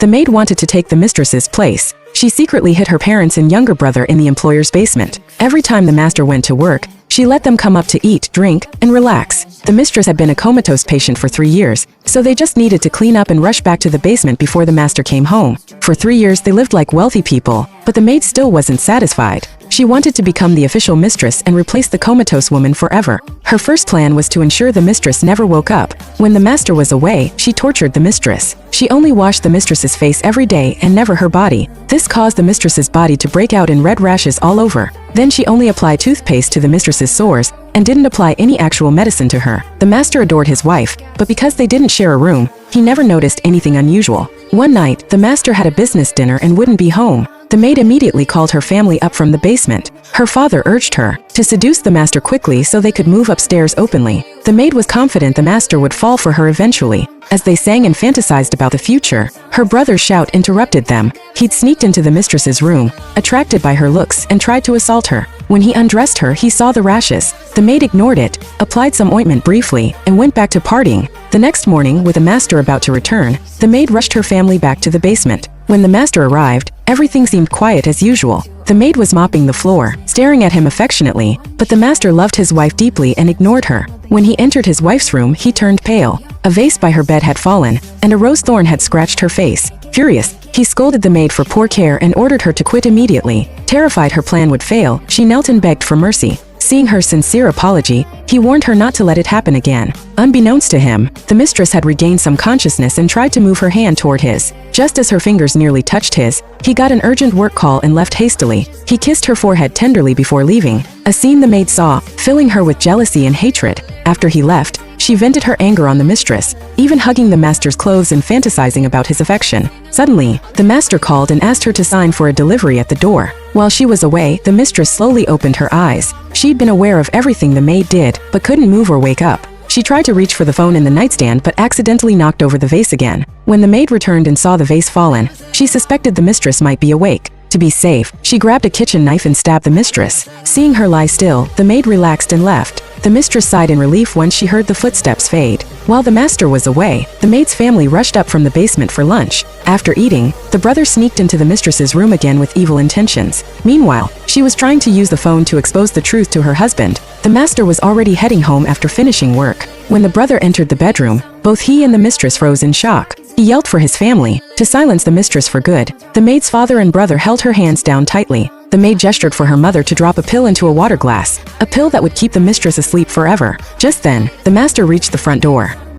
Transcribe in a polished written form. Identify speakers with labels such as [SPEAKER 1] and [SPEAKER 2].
[SPEAKER 1] The maid wanted to take the mistress's place. She secretly hid her parents and younger brother in the employer's basement. Every time the master went to work, she let them come up to eat, drink, and relax. The mistress had been a comatose patient for 3 years, so they just needed to clean up and rush back to the basement before the master came home. For 3 years they lived like wealthy people, but the maid still wasn't satisfied. She wanted to become the official mistress and replace the comatose woman forever. Her first plan was to ensure the mistress never woke up. When the master was away, she tortured the mistress. She only washed the mistress's face every day and never her body. This caused the mistress's body to break out in red rashes all over. Then she only applied toothpaste to the mistress's sores and didn't apply any actual medicine to her. The master adored his wife, but because they didn't share a room, he never noticed anything unusual. One night, the master had a business dinner and wouldn't be home. The maid immediately called her family up from the basement. Her father urged her to seduce the master quickly so they could move upstairs openly. The maid was confident the master would fall for her eventually. As they sang and fantasized about the future, her brother's shout interrupted them. He'd sneaked into the mistress's room, attracted by her looks, and tried to assault her. When he undressed her, he saw the rashes. The maid ignored it, applied some ointment briefly, and went back to partying. The next morning, with the master about to return, the maid rushed her family back to the basement. When the master arrived, everything seemed quiet as usual. The maid was mopping the floor, staring at him affectionately, but the master loved his wife deeply and ignored her. When he entered his wife's room, he turned pale. A vase by her bed had fallen, and a rose thorn had scratched her face. Furious, he scolded the maid for poor care and ordered her to quit immediately. Terrified her plan would fail, she knelt and begged for mercy. Seeing her sincere apology, he warned her not to let it happen again. Unbeknownst to him, the mistress had regained some consciousness and tried to move her hand toward his. Just as her fingers nearly touched his, he got an urgent work call and left hastily. He kissed her forehead tenderly before leaving, a scene the maid saw, filling her with jealousy and hatred. After he left, she vented her anger on the mistress, even hugging the master's clothes and fantasizing about his affection. Suddenly, the master called and asked her to sign for a delivery at the door. While she was away, the mistress slowly opened her eyes. She'd been aware of everything the maid did, but couldn't move or wake up. She tried to reach for the phone in the nightstand but accidentally knocked over the vase again. When the maid returned and saw the vase fallen, she suspected the mistress might be awake. To be safe, she grabbed a kitchen knife and stabbed the mistress. Seeing her lie still, the maid relaxed and left. The mistress sighed in relief when she heard the footsteps fade. While the master was away, the maid's family rushed up from the basement for lunch. After eating, the brother sneaked into the mistress's room again with evil intentions. Meanwhile, she was trying to use the phone to expose the truth to her husband. The master was already heading home after finishing work. When the brother entered the bedroom, both he and the mistress froze in shock. He yelled for his family to silence the mistress for good. The maid's father and brother held her hands down tightly. The maid gestured for her mother to drop a pill into a water glass, a pill that would keep the mistress asleep forever. Just then, the master reached the front door.